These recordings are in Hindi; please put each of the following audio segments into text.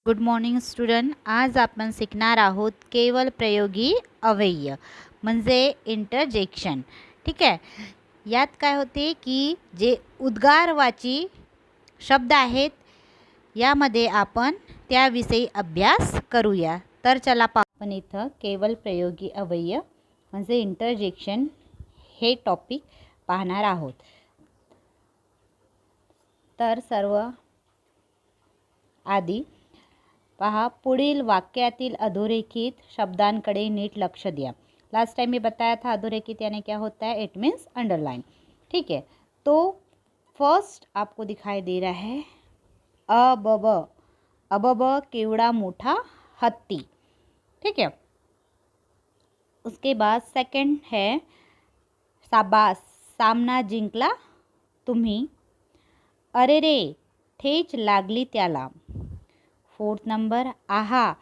Good morning student. आज आपण शिकणार आहोत केवल प्रयोगी अव्यय म्हणजे इंटरजेक्शन. ठीक आहे. यात काय होते की जे उद्गारवाची शब्द आहेत यामध्ये आपण त्याविषयी अभ्यास करूया. तर चला आपण इथं केवल प्रयोगी अव्यय म्हणजे इंटरजेक्शन हे टॉपिक पाहणार आहोत. तर सर्व आधी पहा, पुढील वाक्यातील अधोरेखित शब्दांकडे नीट लक्ष दिया. लास्ट टाइम मैं बताया था अधोरेखित यानी क्या होता है, इट मीन्स अंडरलाइन. ठीक है. तो फर्स्ट आपको दिखाई दे रहा है अबब. अबब केवड़ा मोठा हत्ती. ठीक है. उसके बाद सेकंड है शाबास सामना जिंकला तुम्ही. अरे रे ठेच लागली त्याला. फोर्थ नंबर आहा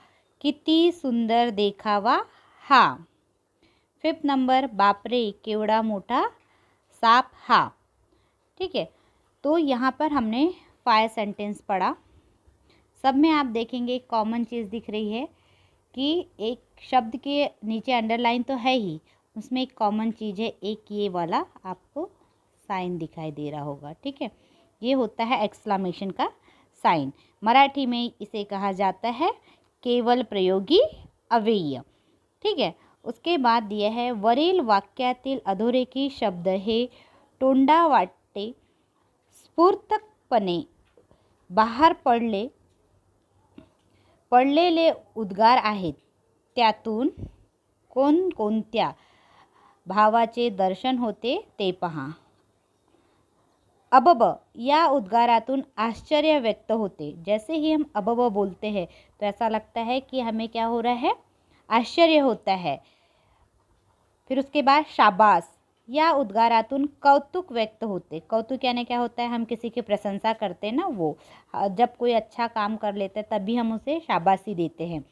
किती सुंदर देखावा हा. फिफ्थ नंबर बापरे केवड़ा मोटा साप हा. ठीक है. तो यहाँ पर हमने 5 सेंटेंस पढ़ा. सब में आप देखेंगे एक कॉमन चीज़ दिख रही है कि एक शब्द के नीचे अंडरलाइन तो है ही, उसमें एक कॉमन चीज़ है, एक ये वाला आपको साइन दिखाई दे रहा होगा. ठीक है. ये होता है एक्सक्लेमेशन का साइन. मराठी में इसे कहा जाता है केवल प्रयोगी अव्यय. ठीक है. उसके बाद दिया है वरील वाक्यातील अधोरेखित शब्द हे तोंडावाटे स्फूर्तपणे बाहेर पडलेले उद्गार आहेत. त्यातून कोणकोणत्या भावाचे दर्शन होते ते पहा. अबब या उद्गारातून आश्चर्य व्यक्त होते. जैसे ही हम अबब बोलते हैं तो ऐसा लगता है कि हमें क्या हो रहा है, आश्चर्य होता है. फिर उसके बाद शाबाश या उद्गारातून कौतुक व्यक्त होते. कौतुक यानी क्या होता है, हम किसी की प्रशंसा करते हैं ना, वो जब कोई अच्छा काम कर लेते हैं तभी हम उसे शाबाशी देते हैं.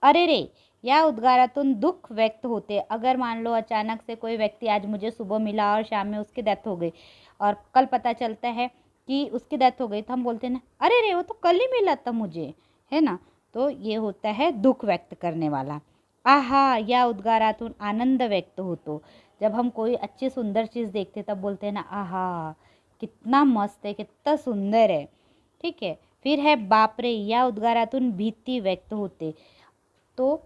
अरे रे या उद्गारातून दुख व्यक्त होते. अगर मान लो अचानक से कोई व्यक्ति आज मुझे सुबह मिला और शाम में उसकी डेथ हो गई और कल पता चलता है कि उसकी डेथ हो गई, तो हम बोलते हैं ना, अरे रे वो तो कल ही मिला था मुझे, है ना. तो ये होता है दुख व्यक्त करने वाला. आहा या उद्गारातून आनंद व्यक्त होतो. जब हम कोई अच्छी सुंदर चीज़ देखते तब बोलते हैं ना, आहा कितना मस्त है, कितना सुंदर है. ठीक है. फिर है बापरे या उद्गारातून भीति व्यक्त होते. तो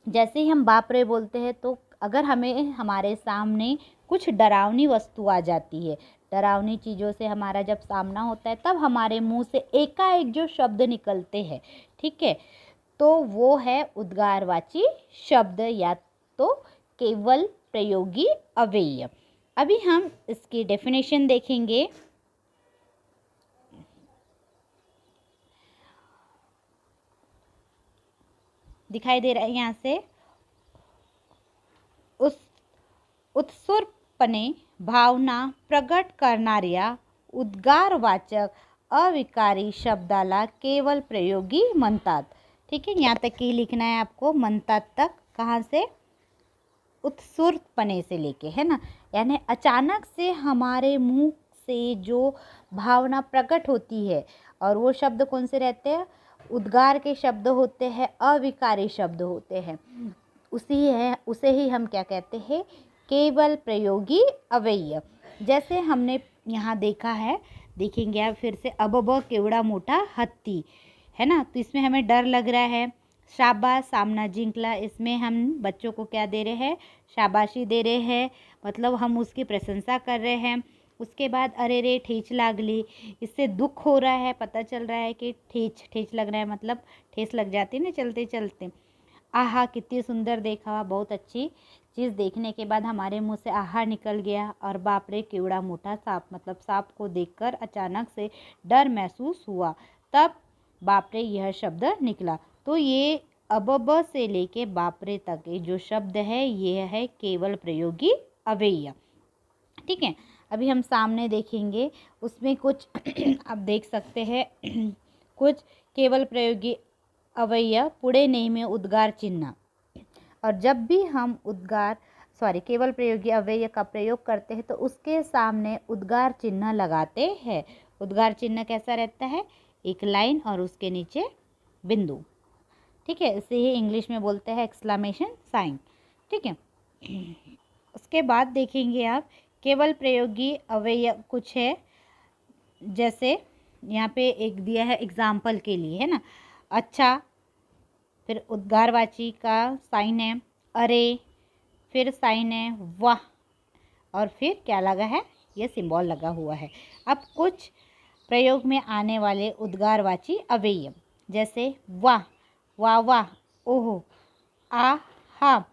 जैसे ही हम बाप रे बोलते हैं तो अगर हमें हमारे सामने कुछ डरावनी वस्तु आ जाती है, डरावनी चीज़ों से हमारा जब सामना होता है तब हमारे मुंह से एकाएक जो शब्द निकलते हैं, ठीक है, तो वो है उद्गारवाची शब्द या तो केवल प्रयोगी अव्यय. अभी हम इसकी डेफिनेशन देखेंगे. दिखाई दे रहा है यहाँ से, उत्सुकपणे भावना प्रकट करणाऱ्या उद्गारवाचक अविकारी शब्दाला केवल प्रयोगी म्हणतात. ठीक है. यहाँ तक ही लिखना है आपको, म्हणतात तक. कहाँ से, उत्सुकपणे से लेके, है ना, यानी अचानक से हमारे मुंह से जो भावना प्रकट होती है. और वो शब्द कौन से रहते हैं, उद्गार के शब्द होते हैं, अविकारी शब्द होते हैं. उसे ही हम क्या कहते हैं, केवल प्रयोगी अव्यय. जैसे हमने यहाँ देखा है, देखेंगे आप फिर से, अबब केवड़ा मोटा हत्ती, है ना, तो इसमें हमें डर लग रहा है. शाबाश सामना जिंकला, इसमें हम बच्चों को क्या दे रहे हैं, शाबाशी दे रहे हैं, मतलब हम उसकी प्रशंसा कर रहे हैं. उसके बाद अरे रे ठेच लागली, इससे दुख हो रहा है, पता चल रहा है कि ठेच लग रहा है, मतलब ठेस लग जाती है ना चलते चलते. आहा कितनी सुंदर देखा, बहुत अच्छी चीज़ देखने के बाद हमारे मुंह से आहा निकल गया. और बाप रे केवड़ा मोटा सांप, मतलब सांप को देखकर अचानक से डर महसूस हुआ, तब बाप रे यह शब्द निकला. तो ये अबब से लेके बाप रे तक ये जो शब्द है ये है केवल प्रयोगी अव्यय. ठीक है. अभी हम सामने देखेंगे, उसमें कुछ आप देख सकते हैं कुछ केवल प्रयोगी अव्यय पुढे नेहमी उद्गार चिन्ह. और जब भी हम केवल प्रयोगी अव्यय का प्रयोग करते हैं तो उसके सामने उद्गार चिन्ह लगाते हैं. उद्गार चिन्ह कैसा रहता है, एक लाइन और उसके नीचे बिंदु, ठीक है। इसे ही इंग्लिश में बोलते हैं एक्सक्लेमेशन साइन, ठीक है। उसके बाद देखेंगे आप केवल प्रयोगी अवयव कुछ है, जैसे यहाँ पे एक दिया है एग्जाम्पल के लिए, है ना। अच्छा, फिर उद्गारवाची का साइन है अरे, फिर साइन है वाह, और फिर क्या लगा है, ये सिंबल लगा हुआ है। अब कुछ प्रयोग में आने वाले उद्गारवाची अवयव, जैसे वाह, वाह वाह, ओहो, आ हा,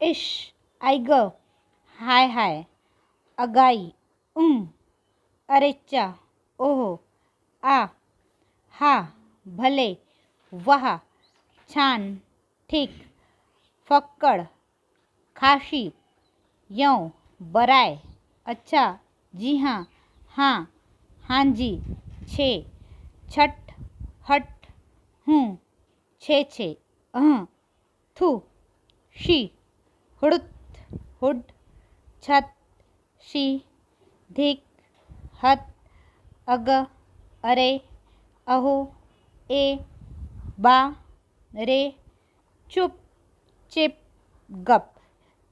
इश, आइग, हाय हाय, अगाई, अरेच्चा, ओहो, आ हा, भले, वाह, छान, ठीक, फक्कड़, खाशी, यों, बराय, अच्छा, जी हाँ, हाँ जी, छे, छठ, हट, छे, थू, शी, हुड़ुत, हुड, छत, शी, धिक, हत, अग, अरे, अहो, ए, बा, रे, चुप, चिप, गप।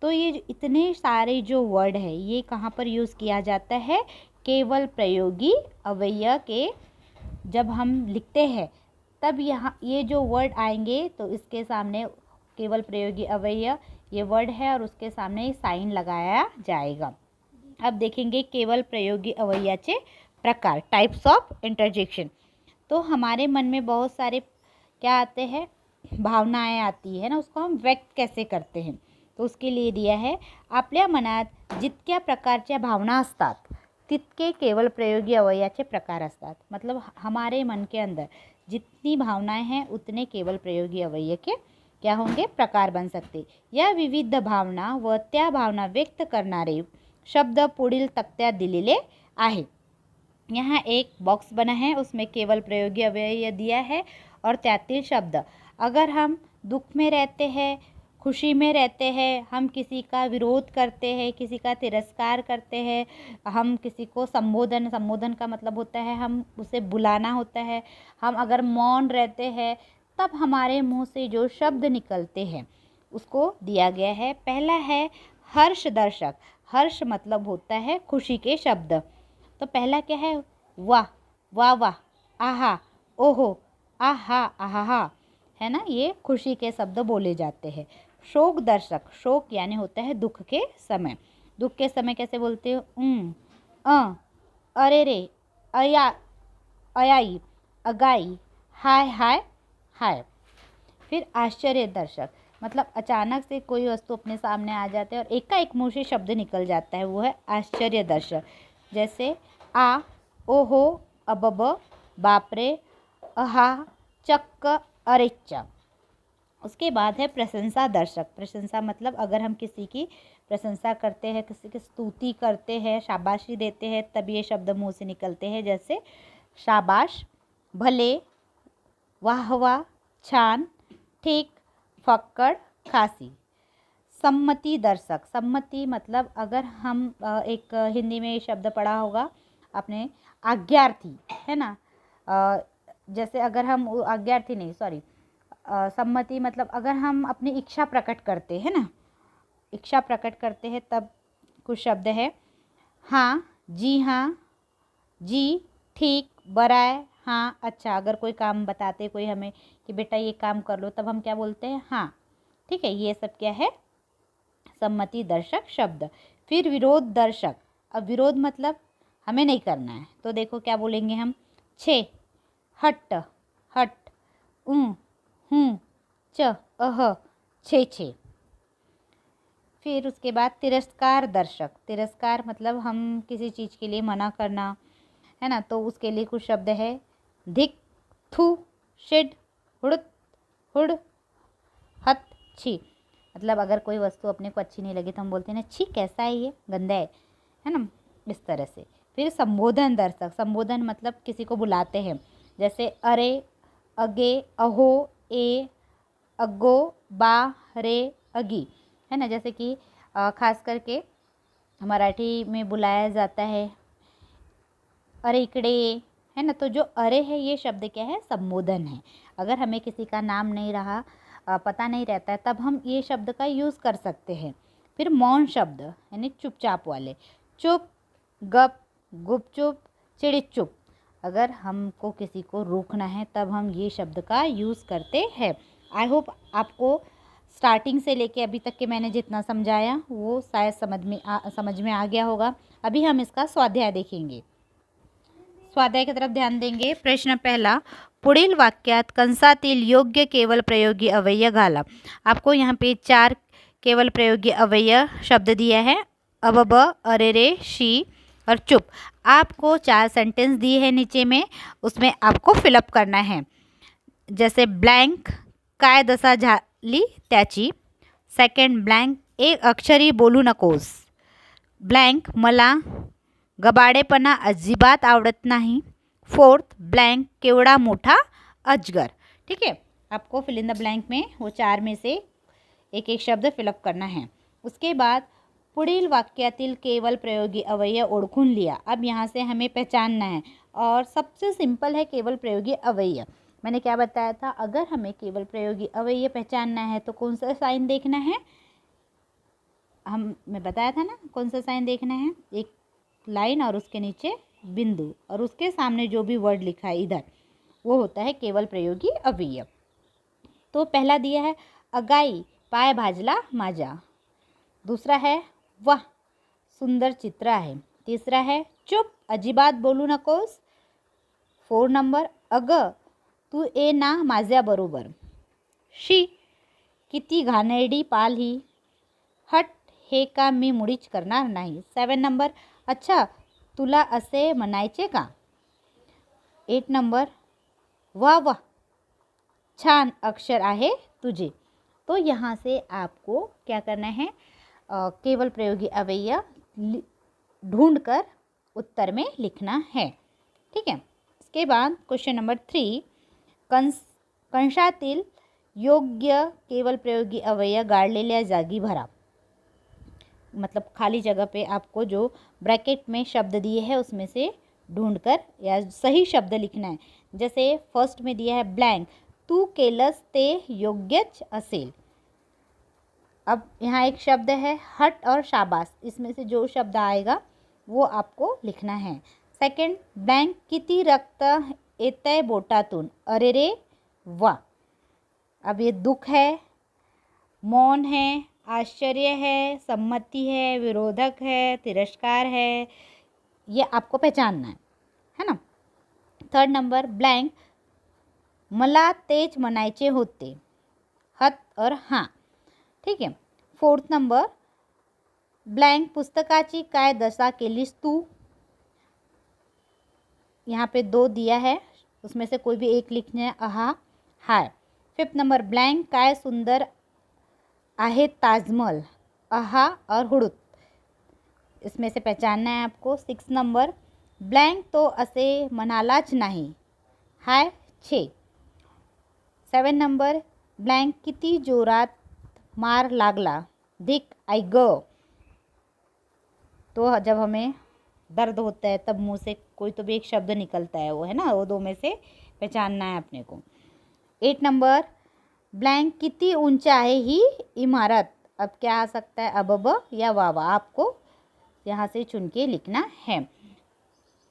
तो ये इतने सारे जो वर्ड है ये कहाँ पर यूज़ किया जाता है, केवल प्रयोगी अवयव के जब हम लिखते हैं तब यहाँ ये जो वर्ड आएंगे तो इसके सामने केवल प्रयोगी अवयव ये वर्ड है और उसके सामने साइन लगाया जाएगा। अब देखेंगे केवल प्रयोगी अवयवाचे प्रकार, टाइप्स ऑफ इंटरजेक्शन। तो हमारे मन में बहुत सारे क्या आते हैं, भावनाएं आती है ना, उसको हम व्यक्त कैसे करते हैं। तो उसके लिए दिया है आपल्या मनात जितक्या प्रकारच्या भावना असतात तितके केवल प्रयोगी अवयवाचे प्रकार असतात। मतलब हमारे मन के अंदर जितनी भावनाएं हैं उतने केवल प्रयोगी अवयव के क्या होंगे, प्रकार बन सकते। या विविध भावना व त्या भावना व्यक्त करणारे शब्द पुढील तक्त्यात दिलेले आहे। यहाँ एक बॉक्स बना है, उसमें केवल प्रयोगी अवयव दिया है और 33 शब्द। अगर हम दुख में रहते हैं, खुशी में रहते हैं, हम किसी का विरोध करते हैं, किसी का तिरस्कार करते हैं, हम किसी को संबोधन का मतलब होता है हम उसे बुलाना होता है, हम अगर मौन रहते हैं तब हमारे मुंह से जो शब्द निकलते हैं उसको दिया गया है। पहला है हर्ष दर्शक। हर्ष मतलब होता है खुशी के शब्द। तो पहला क्या है, वाह, वाह वाह, आहा, ओहो, आहा, आहा, है ना, ये खुशी के शब्द बोले जाते हैं। शोक दर्शक, शोक यानी होता है दुख के समय। दुख के समय कैसे बोलते हो, अरे रे, अया, अयाई, अगाई, हाय हाय हाय। फिर आश्चर्य दर्शक, मतलब अचानक से कोई वस्तु अपने सामने आ जाते हैं और एकाएक मुंह से शब्द निकल जाता है, वो है आश्चर्य दर्शक। जैसे आ, ओहो, अबब, बापरे, अहा, चक्क, अरेच्चा। उसके बाद है प्रशंसा दर्शक। प्रशंसा मतलब अगर हम किसी की प्रशंसा करते हैं, किसी की स्तुति करते हैं, शाबाशी देते हैं, तब ये शब्द मुंह से निकलते हैं। जैसे शाबाश, भले, वाह वाह, छान, ठीक, फक्कड़, खासी। सम्मति दर्शक। सम्मति मतलब अगर हम एक हिंदी में शब्द पढ़ा होगा आपने, आज्ञार्थी, है ना। जैसे अगर हम आज्ञार्थी नहीं, सॉरी, सम्मति मतलब अगर हम अपनी इच्छा प्रकट करते हैं ना, इच्छा प्रकट करते हैं तब कुछ शब्द है, हाँ, जी, ठीक, बराए, हाँ, अच्छा। अगर कोई काम बताते कोई हमें कि बेटा ये काम कर लो, तब हम क्या बोलते हैं, हाँ, ठीक है। ये सब क्या है, सम्मति दर्शक शब्द। फिर विरोध दर्शक। अब विरोध मतलब हमें नहीं करना है, तो देखो क्या बोलेंगे हम, छे, हट, हट, च, अह, छे। फिर उसके बाद तिरस्कार दर्शक। तिरस्कार मतलब हम किसी चीज़ के लिए मना करना, है ना, तो उसके लिए कुछ शब्द है, धिक, थू, शिड, हुड़, हुड़, हत, छी। मतलब अगर कोई वस्तु अपने को अच्छी नहीं लगी तो हम बोलते हैं ना, छी कैसा है ये, गंदा है ना, इस तरह से। फिर संबोधन दर्शक। संबोधन मतलब किसी को बुलाते हैं, जैसे अरे, अगे, अहो, ए, अगो, बा, रे, अगी, है ना। जैसे कि खास करके मराठी में बुलाया जाता है, अरे इकडे, है ना। तो जो अरे है ये शब्द क्या है, संबोधन है। अगर हमें किसी का नाम नहीं रहा, पता नहीं रहता है, तब हम ये शब्द का यूज़ कर सकते हैं। फिर मौन शब्द यानी चुपचाप वाले, चुप, गप, गुपचुप, चिड़िचुप। अगर हमको किसी को रोकना है तब हम ये शब्द का यूज़ करते हैं। आई होप आपको स्टार्टिंग से लेके अभी तक के मैंने जितना समझाया वो शायद समझ में आ गया होगा। अभी हम इसका स्वाध्याय देखेंगे। स्वाध्याय की तरफ ध्यान देंगे। प्रश्न पहला, पुढील वाक्यात कंसातील योग्य केवल प्रयोगी अव्यय घाला। आपको यहाँ पे 4 केवल प्रयोगी अव्यय शब्द दिया है, अब, अरेरे, शी और चुप। आपको 4 सेंटेंस दिए हैं नीचे में, उसमें आपको फिलअप करना है। जैसे ब्लँक, काय दशा झाली त्याची। सेकंड, ब्लँक, एक अक्षरी बोलू नकोस। ब्लँक, मला गबाडेपणा अजिबात आवडत नाही। फोर्थ, ब्लँक, केवढा मोठा अजगर। ठीक है, आपको फिल इन द ब्लैंक में वो 4 में से एक एक शब्द फिलअप करना है। उसके बाद पुढील वाक्यातील केवल प्रयोगी अव्यय ओळखून लिया। अब यहाँ से हमें पहचानना है और सबसे सिंपल है केवल प्रयोगी अव्यय। मैंने क्या बताया था, अगर हमें केवल प्रयोगी अव्यय पहचानना है तो कौन सा साइन देखना है, मैं बताया था ना कौन सा साइन देखना है, एक लाइन और उसके नीचे बिंदु और उसके सामने जो भी वर्ड लिखा है इधर, वो होता है केवल प्रयोगी अव्यय। तो पहला दिया है अगाई पाय भाजला माझा। दूसरा है वाह सुंदर चित्र आहे। तीसरा है चुप अजिबात बोलू नकोस। 4 नंबर, अग तू ये ना माझ्या बरोबर। शी किती घाणेरडी पाल ही। हट हे काम मी मुळीच करणार नाही। 7 नंबर, अच्छा तुला असे म्हणायचे का। 8 नंबर, वाह वाह छान अक्षर आहे तुझे। तो यहाँ से आपको क्या करना है, केवल प्रयोगी अव्यय ढूंढकर उत्तर में लिखना है। ठीक है, इसके बाद क्वेश्चन नंबर 3, कंसातील योग्य केवल प्रयोगी अव्यय गाळलेल्या जागी भरा। मतलब खाली जगह पे आपको जो ब्रैकेट में शब्द दिए हैं उसमें से ढूंढकर या सही शब्द लिखना है। जैसे फर्स्ट में दिया है ब्लैंक, तू केलस ते योग्यच असेल। अब यहाँ एक शब्द है हट और शाबाश, इसमें से जो शब्द आएगा वो आपको लिखना है। सेकंड, ब्लैंक, किती रक्त येतंय बोटातून। अरे रे वाह। अब ये दुख है, मौन है, आश्चर्य है, सम्मति है, विरोधक है, तिरस्कार है, ये आपको पहचानना है ना। थर्ड नंबर, ब्लैंक, मला तेच म्हणायचे होते। हत और हाँ। ठीक है। 4th नंबर, ब्लैंक, पुस्तकाची काय दशा केलीस तू। यहाँ पे 2 दिया है, उसमें से कोई भी एक लिखना है, आहा हाय। 5th नंबर, ब्लैंक, काय सुंदर आहे ताजमहल। आहा और हुडुत, इसमें से पहचानना है आपको। 6 नंबर, ब्लैंक तो असे म्हणालाच नाही। हाय 6। 7 नंबर, ब्लैंक, किती जोरात मार लागला। धिक आई ग। तो जब हमें दर्द होता है तब मुंह से कोई तो भी एक शब्द निकलता है, वो है ना, वो 2 में से पहचानना है अपने को। 8 नंबर, ब्लैंक, किती ऊंच आहे ही इमारत। अब क्या आ सकता है, अब या वावा, आपको यहाँ से चुन के लिखना है।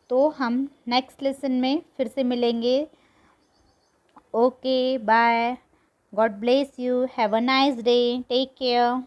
तो हम नेक्स्ट लेसन में फिर से मिलेंगे। Okay bye, God bless you, have a nice day, take care.